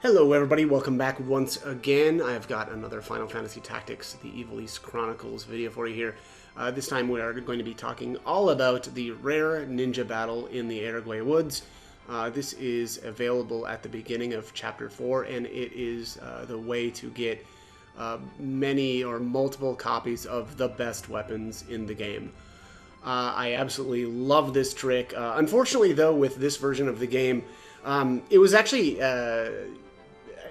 Hello everybody, welcome back once again. I've got another Final Fantasy Tactics, the Ivalice Chronicles video for you here. This time we are going to be talking all about the rare ninja battle in the Aragway Woods. This is available at the beginning of Chapter 4, and it is the way to get many or multiple copies of the best weapons in the game. I absolutely love this trick. Unfortunately though, with this version of the game, it was actually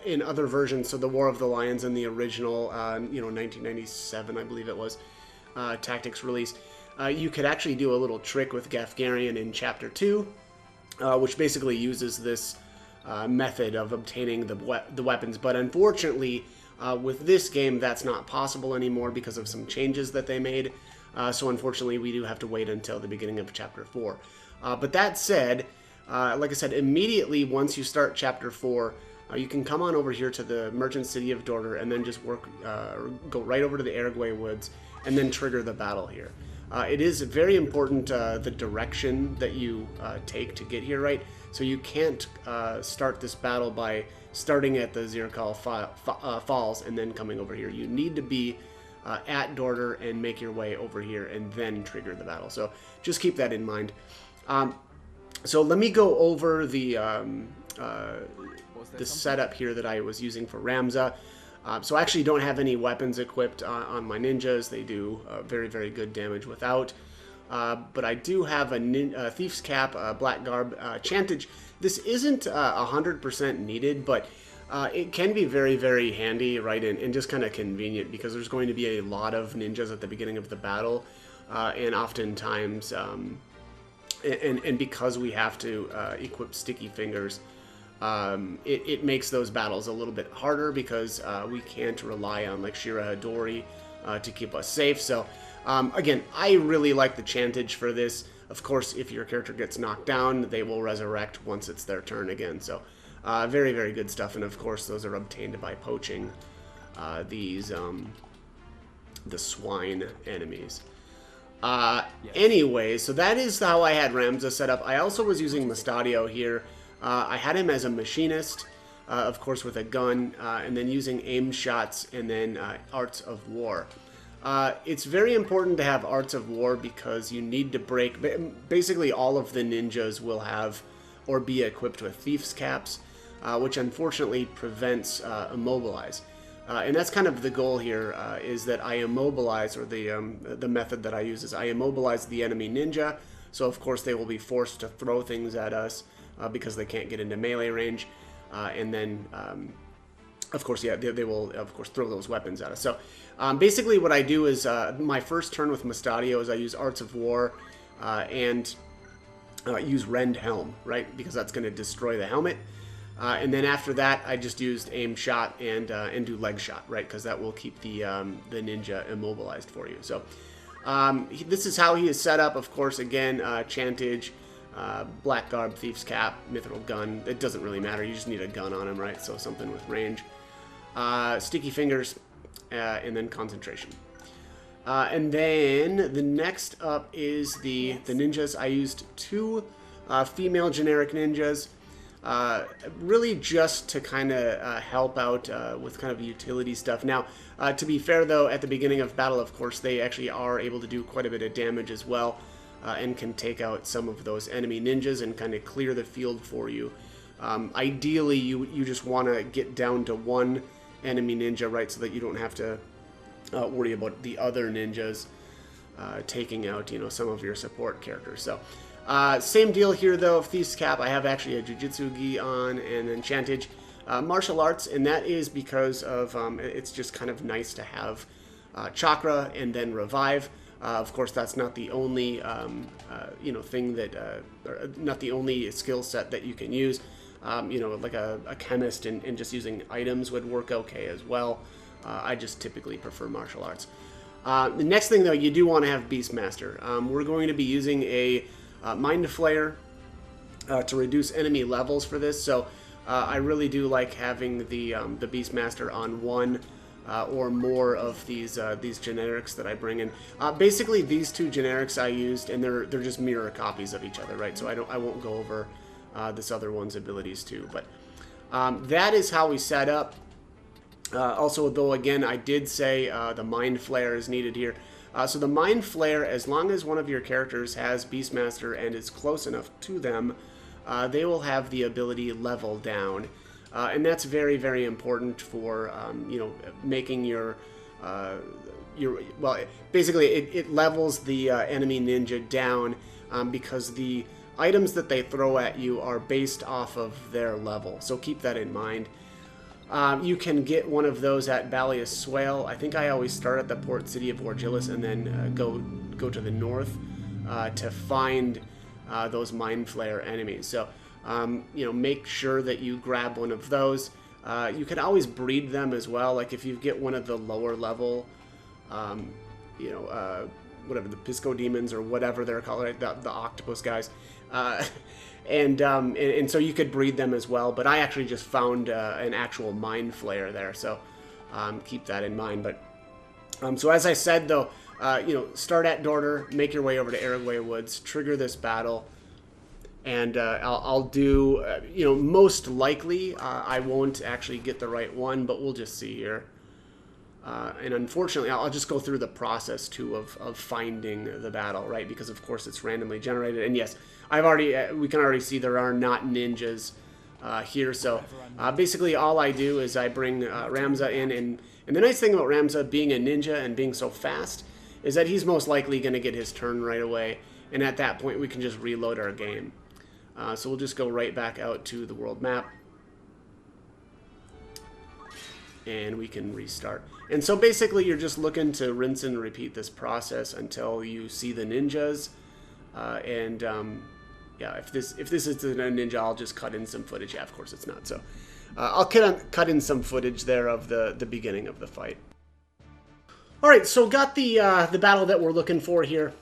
in other versions, so the War of the Lions and the original, 1997, I believe it was, Tactics release, you could actually do a little trick with Gafgarian in Chapter 2, which basically uses this method of obtaining the weapons. But unfortunately, with this game, that's not possible anymore because of some changes that they made. So unfortunately, we do have to wait until the beginning of Chapter 4. But that said, like I said, immediately once you start Chapter 4, you can come on over here to the Merchant City of Dorter and then just go right over to the Aragway Woods and then trigger the battle here. It is very important the direction that you take to get here, right? So you can't start this battle by starting at the Zirkal Falls and then coming over here. You need to be at Dorter and make your way over here and then trigger the battle. So just keep that in mind. So let me go over the setup here that I was using for Ramza. So I actually don't have any weapons equipped on my ninjas. They do very, very good damage without. But I do have a Thief's Cap, Black Garb, Chantage. This isn't 100% needed, but it can be very, very handy, right, and just kind of convenient because there's going to be a lot of ninjas at the beginning of the battle, and oftentimes, and because we have to equip Sticky Fingers, it makes those battles a little bit harder because we can't rely on like Shira Hadori to keep us safe. So again, I really like the Chantage for this. Of course, if your character gets knocked down, they will resurrect once it's their turn again. So very, very good stuff. And of course, those are obtained by poaching the swine enemies. Anyway, so that is how I had Ramza set up. I also was using Mustadio here. I had him as a machinist, of course with a gun, and then using aim shots and then Arts of War. It's very important to have Arts of War because you need to break... Basically all of the ninjas will have or be equipped with Thief's Caps, which unfortunately prevents Immobilize. And that's kind of the goal here, is that I immobilize, or the method that I use is I immobilize the enemy ninja. So of course they will be forced to throw things at us because they can't get into melee range. And then, of course, yeah, they will, of course, throw those weapons at us. So basically what I do is my first turn with Mustadio is I use Arts of War and use Rend Helm, right? Because that's going to destroy the helmet. And then after that, I just used aim shot and do leg shot, right? Because that will keep the ninja immobilized for you. So this is how he is set up. Of course, again, Chantage, Black Garb, Thief's Cap, Mithril Gun. It doesn't really matter. You just need a gun on him, right? So something with range. Sticky Fingers, and then Concentration. And then the next up is the ninjas. I used two female generic ninjas. Really just to kind of help out with kind of utility stuff. Now, to be fair though, at the beginning of battle, of course, they actually are able to do quite a bit of damage as well, and can take out some of those enemy ninjas and kind of clear the field for you. Ideally, you just want to get down to one enemy ninja, right, so that you don't have to worry about the other ninjas taking out, some of your support characters. So. Same deal here though, Thief's Cap, I have actually a Jujutsu Gi on, and then Chantage, Martial Arts, and that is because of, it's just kind of nice to have Chakra and then Revive. Of course, that's not the only, thing that, not the only skill set that you can use. Like a chemist and just using items would work okay as well. I just typically prefer Martial Arts. The next thing though, you do want to have Beastmaster. We're going to be using a Mind Flayer to reduce enemy levels for this, so I really do like having the Beastmaster on one or more of these generics that I bring in. Basically, these two generics I used, and they're just mirror copies of each other, right? So I won't go over this other one's abilities too, but That is how we set up. Also, though, again, I did say the Mind Flare is needed here. So the Mind Flare, as long as one of your characters has Beastmaster and is close enough to them, they will have the ability level down. And that's very, very important for, you know, making your well, basically it levels the enemy ninja down because the items that they throw at you are based off of their level. So keep that in mind. You can get one of those at Balius Swale. I think I always start at the port city of Orgilis and then go to the north to find those Mind Flayer enemies. So, you know, make sure that you grab one of those. You can always breed them as well. Like if you get one of the lower level, you know, whatever, the Pisco Demons or whatever they're called, right? The octopus guys. And so you could breed them as well, but I actually just found an actual Mind Flayer there, so keep that in mind. But so as I said, though, you know, start at Dorter, make your way over to Aragway Woods, trigger this battle, and I'll do, you know, most likely I won't actually get the right one, but we'll just see here. And unfortunately, I'll just go through the process, too, of finding the battle, right? Because, of course, it's randomly generated. And, yes, we can already see there are not ninjas here. So, basically, all I do is I bring Ramza in. And the nice thing about Ramza being a ninja and being so fast is that he's most likely going to get his turn right away. And at that point, we can just reload our game. So we'll just go right back out to the world map. And we can restart. And so basically you're just looking to rinse and repeat this process until you see the ninjas. Yeah, if this is a ninja, I'll just cut in some footage. Yeah, of course it's not. So I'll cut in some footage there of the beginning of the fight. All right, so got the battle that we're looking for here.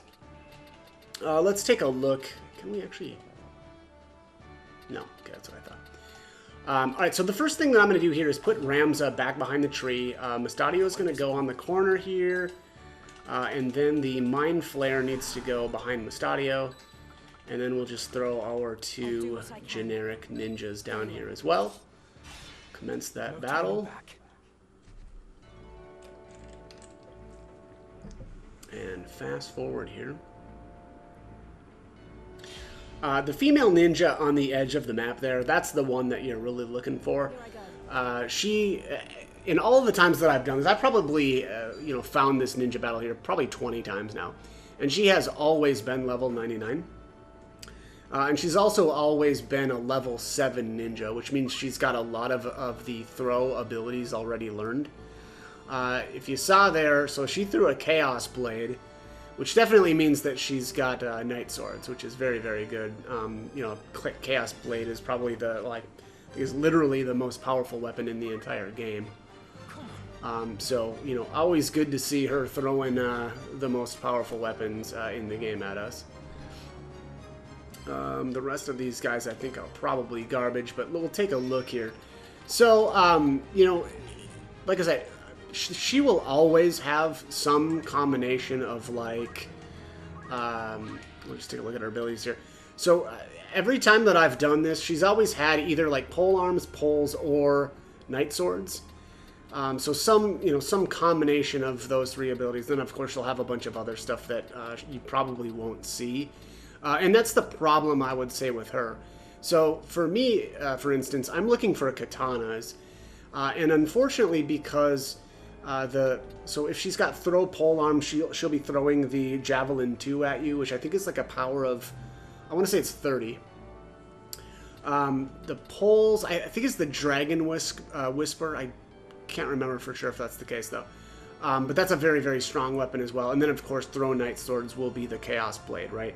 Let's take a look. Can we actually? No. Okay, that's what I thought. Alright, so the first thing that I'm going to do here is put Ramza back behind the tree. Mustadio is going to go on the corner here. And then the Mind Flare needs to go behind Mustadio. And then we'll just throw our two generic ninjas down here as well. Commence that battle. And fast forward here. The female ninja on the edge of the map there, that's the one that you're really looking for. She, in all of the times that I've done this, I've probably, you know, found this ninja battle here probably 20 times now. And she has always been level 99. And she's also always been a level 7 ninja, which means she's got a lot of the throw abilities already learned. If you saw there, so she threw a Chaos Blade, which definitely means that she's got Night Swords, which is very, very good. You know, Chaos Blade is probably is literally the most powerful weapon in the entire game. So, you know, always good to see her throwing the most powerful weapons in the game at us. The rest of these guys I think are probably garbage, but we'll take a look here. So, you know, like I said, she will always have some combination of, like, let's just take a look at her abilities here. So every time that I've done this, she's always had either like pole arms, poles, or Night Swords. So some combination of those three abilities. Then of course she'll have a bunch of other stuff that you probably won't see. And that's the problem, I would say, with her. So for me, for instance, I'm looking for katanas. And unfortunately, because so if she's got throw pole arm, she'll be throwing the Javelin 2 at you, which I think is like a power of, I want to say it's 30. The poles, I think it's the Dragon Whisper. I can't remember for sure if that's the case, though. But that's a very, very strong weapon as well. And then, of course, throw Night Swords will be the Chaos Blade, right?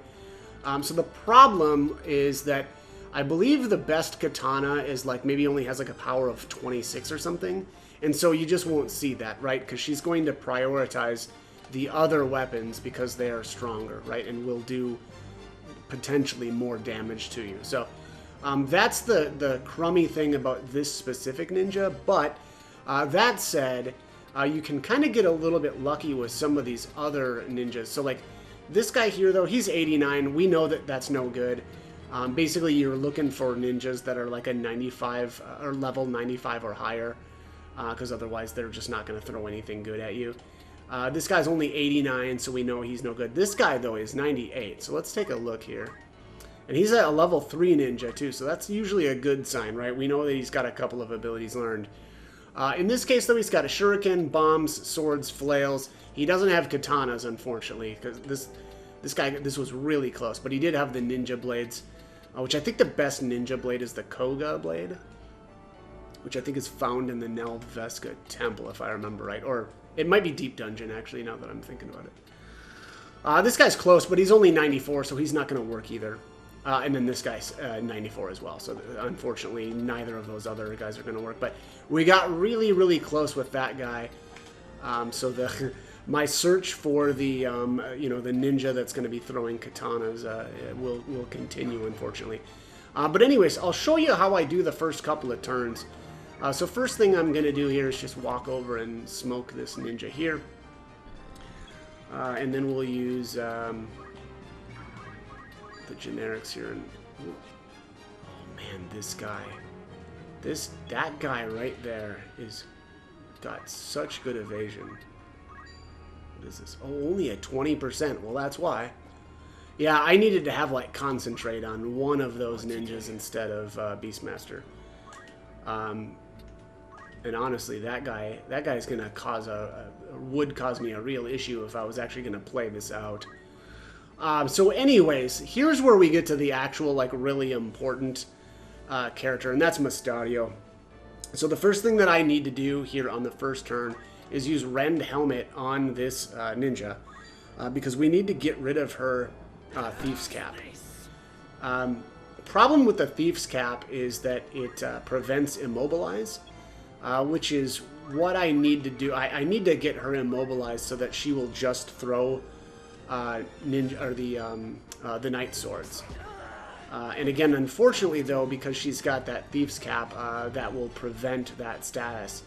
So the problem is that I believe the best katana is like maybe only has like a power of 26 or something. And so you just won't see that, right? Because she's going to prioritize the other weapons because they are stronger, right? And will do potentially more damage to you. So that's the crummy thing about this specific ninja. But that said, you can kind of get a little bit lucky with some of these other ninjas. So like this guy here, though, he's 89. We know that that's no good. Basically, you're looking for ninjas that are like a 95 or level 95 or higher, because otherwise they're just not going to throw anything good at you. This guy's only 89, so we know he's no good. This guy, though, is 98, so let's take a look here. And he's a level 3 ninja, too, so that's usually a good sign, right? We know that he's got a couple of abilities learned. In this case, though, he's got a shuriken, bombs, swords, flails. He doesn't have katanas, unfortunately, because this was really close. But he did have the ninja blades, which I think the best ninja blade is the Koga blade, which I think is found in the Nelveska Temple, if I remember right. Or it might be Deep Dungeon, actually, now that I'm thinking about it. This guy's close, but he's only 94, so he's not going to work either. And then this guy's 94 as well, so unfortunately neither of those other guys are going to work. But we got really, really close with that guy. So my search for the the ninja that's going to be throwing katanas will continue, unfortunately. But anyways, I'll show you how I do the first couple of turns. So first thing I'm going to do here is just walk over and smoke this ninja here, and then we'll use the generics here. And oh man, this guy, that guy right there is got such good evasion. What is this? Oh, only at 20%. Well, that's why. Yeah, I needed to have like concentrate on one of those ninjas instead of Beastmaster. And honestly, that guy's gonna cause would cause me a real issue if I was actually gonna play this out. So anyways, here's where we get to the actual, like, really important character, and that's Mustadio. So the first thing that I need to do here on the first turn is use Rend Helmet on this ninja, because we need to get rid of her Thief's Cap. Problem with the Thief's Cap is that it prevents Immobilize, which is what I need to do. I need to get her immobilized so that she will just throw ninja or the Night Swords. And again, unfortunately though, because she's got that Thief's Cap, that will prevent that status.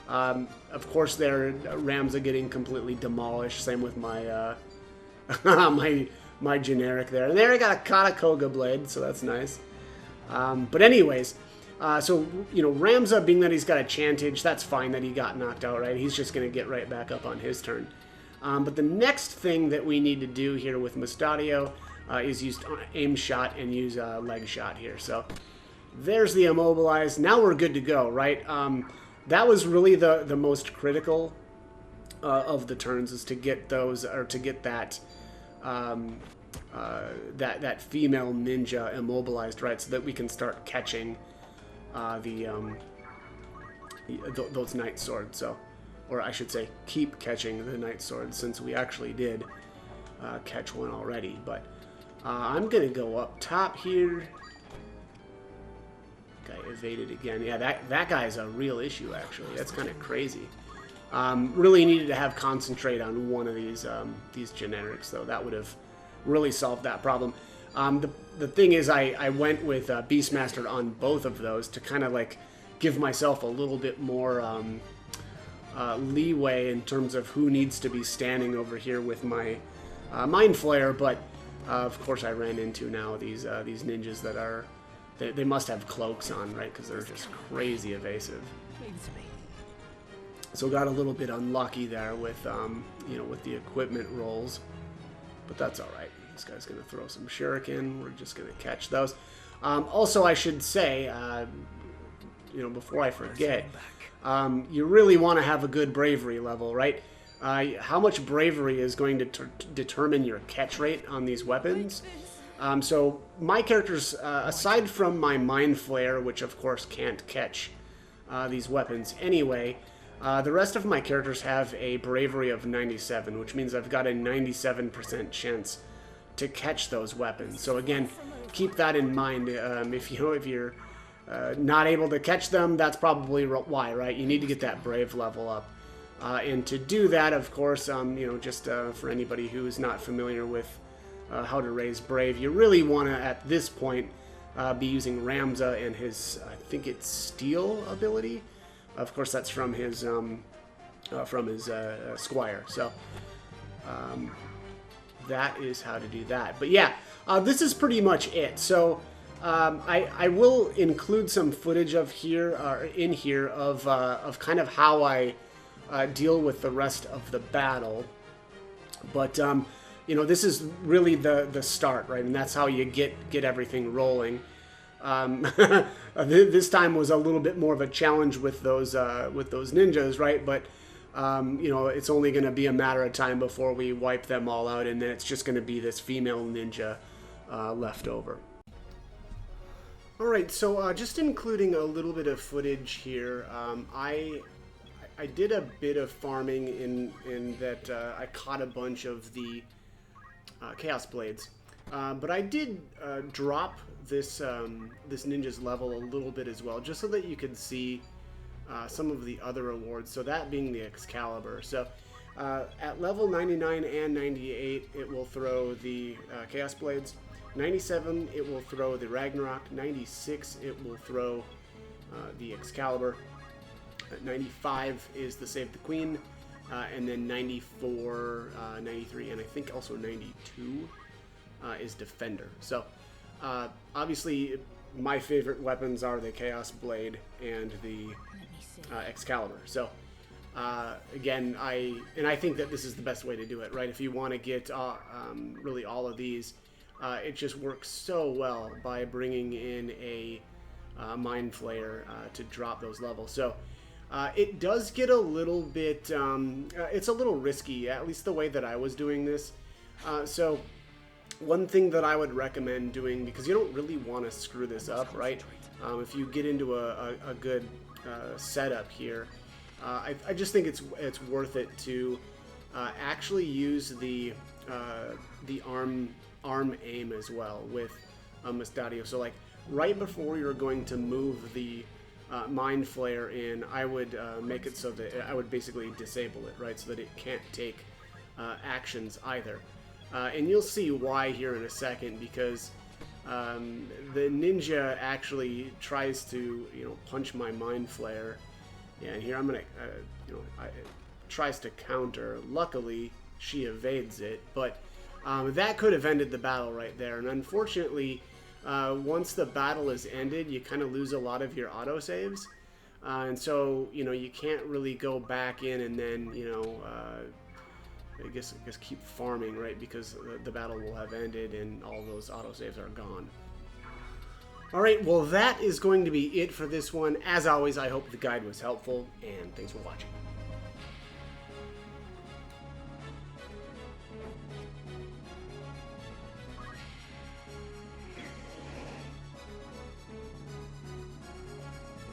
Of course, there Ramza getting completely demolished. Same with my my generic there. And there I got a Katakoga blade, so that's nice. But anyways, so Ramza, being that he's got a Chantage, that's fine that he got knocked out, right? He's just gonna get right back up on his turn. But the next thing that we need to do here with Mustadio is use aim shot and use leg shot here. So there's the immobilize. Now we're good to go, right? That was really the most critical of the turns, is to get those, or to get that that female ninja immobilized, right? So that we can start catching those Night Swords. So. Or I should say, keep catching the Night Sword, since we actually did catch one already. But I'm going to go up top here. Guy evaded again. Yeah, that guy's a real issue, actually. That's kind of crazy. Really needed to have concentrate on one of these generics, though. That would have really solved that problem. The thing is, I went with Beastmaster on both of those to kind of like give myself a little bit more leeway in terms of who needs to be standing over here with my Mind Flayer, but of course I ran into now these ninjas that are, they must have cloaks on, right? Because they're just crazy evasive. So got a little bit unlucky there with with the equipment rolls, but that's all right. This guy's gonna throw some shuriken. We're just gonna catch those. Also, I should say, before I forget. You really want to have a good bravery level, right? How much bravery is going to determine your catch rate on these weapons. So my characters, aside from my Mind Flayer, which of course can't catch these weapons anyway, the rest of my characters have a bravery of 97, which means I've got a 97% chance to catch those weapons. So again, keep that in mind. If you're not able to catch them, that's probably why, right? You need to get that brave level up. And to do that, of course, just for anybody who is not familiar with how to raise brave, you really want to, at this point, be using Ramza and his, I think it's Steel ability. Of course, that's from his Squire. So that is how to do that. But yeah, this is pretty much it. So I will include some footage of in here of kind of how I deal with the rest of the battle. But you know, this is really the start, right? And that's how you get everything rolling. This time was a little bit more of a challenge with those ninjas, right? But you know, it's only going to be a matter of time before we wipe them all out, and then it's just going to be this female ninja left over. All right, so just including a little bit of footage here. I did a bit of farming in that I caught a bunch of the Chaos Blades, but I did drop this ninja's level a little bit as well, just so that you could see some of the other awards. So that being the Excalibur. So at level 99 and 98, it will throw the Chaos Blades. 97, it will throw the Ragnarok. 96, it will throw the Excalibur. 95 is the Save the Queen. And then 94, 93, and I think also 92 is Defender. So obviously my favorite weapons are the Chaos Blade and the Excalibur. So again, I think that this is the best way to do it, right? If you want to get really all of these, it just works so well by bringing in a Mind Flayer to drop those levels. So it does get a little bit, it's a little risky, at least the way that I was doing this. So one thing that I would recommend doing, because you don't really want to screw this up, right? If you get into a good setup here, I just think it's worth it to actually use the arm aim as well with Mustadio. So like right before you're going to move the Mind Flayer in, I would make it so that I would basically disable it, right, so that it can't take actions either. And you'll see why here in a second, because the ninja actually tries to, punch my Mind Flayer. Yeah, and here I'm gonna, tries to counter. Luckily, she evades it, but that could have ended the battle right there. And unfortunately, once the battle is ended, you kind of lose a lot of your autosaves. And so, you can't really go back in and then, I guess keep farming, right? Because the battle will have ended and all those autosaves are gone. All right, well, that is going to be it for this one. As always, I hope the guide was helpful, and thanks for watching.